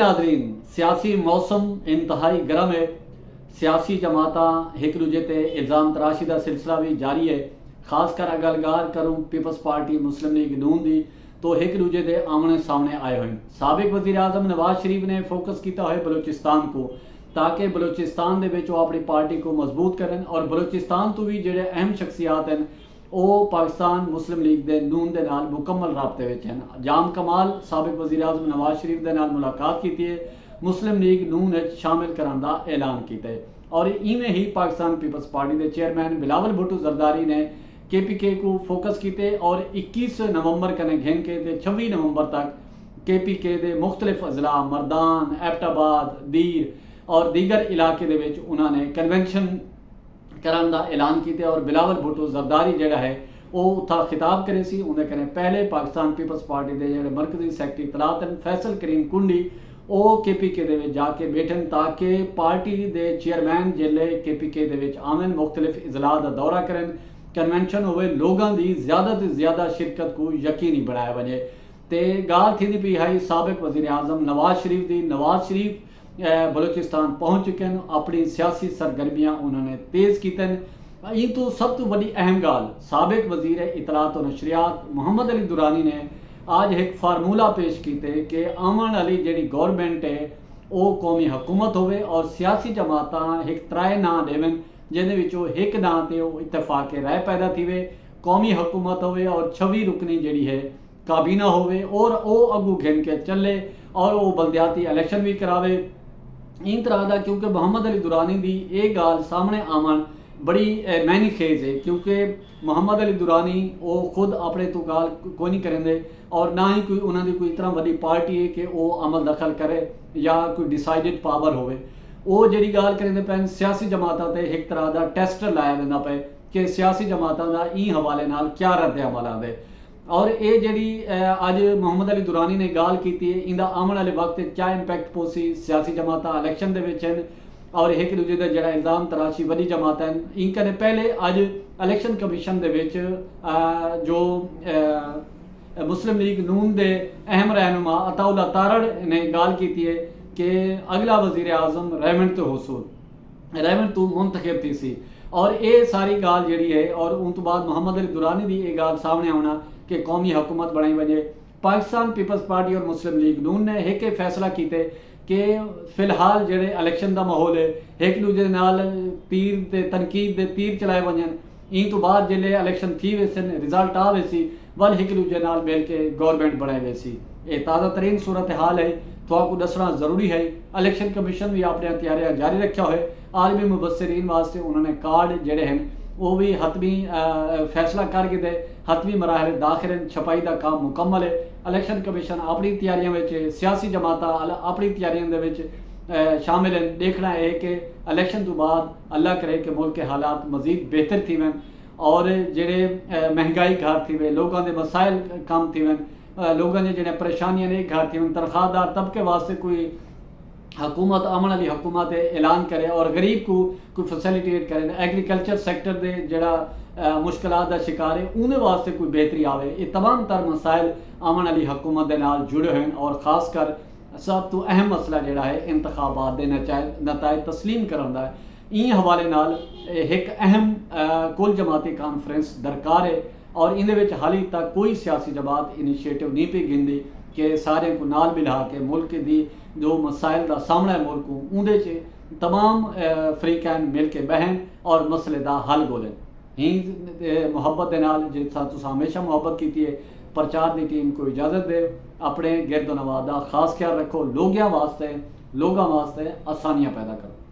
Nadreen, सियासी मौसम इंतहाई गर्म है। सियासी जमात एक दूजे ते इल्ज़ाम तराशी का सिलसिला भी जारी है। खासकर अगर गल करूँ पीपल्स पार्टी मुस्लिम लीग नून की, तो एक दूजे के आमने सामने आए हुए। साबिक वज़ीर आज़म नवाज शरीफ ने फोकस किया है बलोचिस्तान को, ताकि बलोचिस्तान के अपनी पार्टी को मजबूत करें और बलोचिस्तान तो भी जोड़े अहम शख्सियात हैं वो पाकिस्तान मुस्लिम लीग के नून के नाल मुकम्मल राबते में हैं। जाम कमाल साबिक वज़ीर आज़म नवाज शरीफ के नाल मुलाकात की है, मुस्लिम लीग नून शामिल कराने का ऐलान किया है। और इवें ही पाकिस्तान पीपल्स पार्टी के चेयरमैन बिलावल भुट्टो जरदारी ने KPK को फोकस किए और 21 नवंबर कने घेन के 26 नवंबर तक KPK के मुख्तलिफ अजला मरदान, एबटाबाद, दीर और दीगर इलाके दे विच उन्होंने कन्वेंशन कराने का ऐलान किया। और बिलावल भुट्टो जरदारी जोड़ा है वो उत्था खिताब करे सी। उन्हें कने पहले पाकिस्तान पीपल्स पार्टी के जोड़े मरकजी सैकटरी तलातन फैसल करीम कुंडी वो KPK दे विच जाके बैठन, ताकि पार्टी के चेयरमैन जिले KPK दे विच आवन, मुख्तलिफ इजला का दौरा करें, कन्वेंशन होवे, लोगों की ज़्यादा से ज़्यादा शिरकत को यकीनी बनाया वजे। तो गाल थी पी है साबिक वज़ीर आज़म नवाज शरीफ की। नवाज शरीफ बलोचिस्तान पहुँच चुके हैं, अपनी सियासी सरगर्मियाँ उन्होंने तेज़ की। इन तो सब तो बड़ी अहम गाल साबिक वज़ीर इतलात और नशरियात मोहम्मद अली दुरानी ने आज एक फार्मूला पेश किया कि आवन वाली जी गौरमेंट है वो कौमी हुकूमत होवे और सियासी जमात एक त्राए ना देवन, जिन्होंने एक ना तो इतफाक राय पैदा थी वे, कौमी हुकूमत होवे और 26 रुकनी जी है काबीना होवे और वो अगू घेन के चले और वो बलदियाती इलेक्शन भी करावे। इन तरह का क्योंकि मोहम्मद अली दुरानी की एक गाल सामने आवन बड़ी मैनी खेज है, क्योंकि मोहम्मद अली दुरानी वो खुद अपने तो गाल कोई नहीं करेंगे और ना ही कोई उन्होंने कोई इतना बड़ी पार्टी है कि वो अमल दखल करे या कोई डिसाइडेड पावर होवे। वो जी गाल करेंगे पैन सियासी जमातों से एक तरह का टेस्ट लाया देना पे कि सियासी जमातों का ई हवाले नाल क्या रद्द अमल आवे। और ये जी अज मोहम्मद अली दुरानी ने गाल की इंदा आने वाले वक्त क्या इंपैक्ट पोसी सियासी जमात इलेक्शन के और एक दूजे का जो इल्ज़ाम तराशी वही जमात हैं। इनकने पहले अज इलेक्शन कमीशन के जो मुस्लिम लीग नून के अहम रहनुमा अताउल्ला तारड़ ने गाल की है कि अगला वज़ीर आज़म रेवंत तो होसूल रेवंत तो मुंतखब थी सी। और ये सारी गाल जी है और उन तो बाद मोहम्मद अली दुरानी की यह गाल सामने आना कि कौमी हुकूमत बनाई वजे। पाकिस्तान पीपल्स पार्टी और मुस्लिम लीग नून ने एक फैसला किए कि फिलहाल जो इलेक्शन का माहौल है एक दूजे नाल तीर ते तनकीद के तीर चलाए वजन। इन तो बाद जिले इलेक्शन थी वैसे रिजल्ट आ वैसी वल एक दूजे नाल मिल के गवर्नमेंट बनाई वैसी। ये ताज़ा तरीन सूरत हाल है, तो दसना जरूरी है। इलेक्शन कमीशन भी अपनी तैयारियां जारी रखा है। आलमी मुबसरीन वास्ते उन्होंने कार्ड जोड़े हैं वो भी हतमी फैसला करके दे हतमी मराहल दाखिल छपाई का काम मुकम्मल है। इलेक्शन कमीशन अपनी तैयारियों में, सियासी जमात अपनी तैयारियों शामिल हैं। देखना है कि इलेक्शन तो बाद अल्लाह करे कि मुल्क के हालात मजीद बेहतर थी वन और जेडे महंगाई घर थी वे, लोगों के मसाइल कम थी वन, लोगों के जो परेशानियां ने घर थी वन, तनख्वाहदार तबके वास्ते कोई हुकूमत आने वाली हुकूमत ऐलान करे और गरीब को कोई फैसिलिटेट करे, एग्रीकल्चर सेक्टर के जड़ा मुश्किलात का शिकार है उन्हें वास्ते कोई बेहतरी आवे। ये तमाम तर मसाइल आने वाली हुकूमत के नाल जुड़े हुए और खासकर सब तो अहम मसला जोड़ा है इंतखाबात के नतायज तस्लीम कराना है। इन हवाले नाल एक अहम कुल जमाती कॉन्फ्रेंस दरकार है और इन्हें हाली तक कोई सियासी जमात इनिशिएटिव नहीं पे गिनती कि सारे को नाल मिला के मुल्क की जो मसाइल का सामना है मुल्क को उनके तमाम फरीकैन मिल के बहन और मसले का हल बोलें। ही मुहब्बत के नाल जिस हमेशा मुहब्बत की है। प्रचार की टीम को इजाज़त दे, अपने गिरदो नवाज का खास ख्याल रखो, लोगों वास्ते आसानियाँ पैदा करो।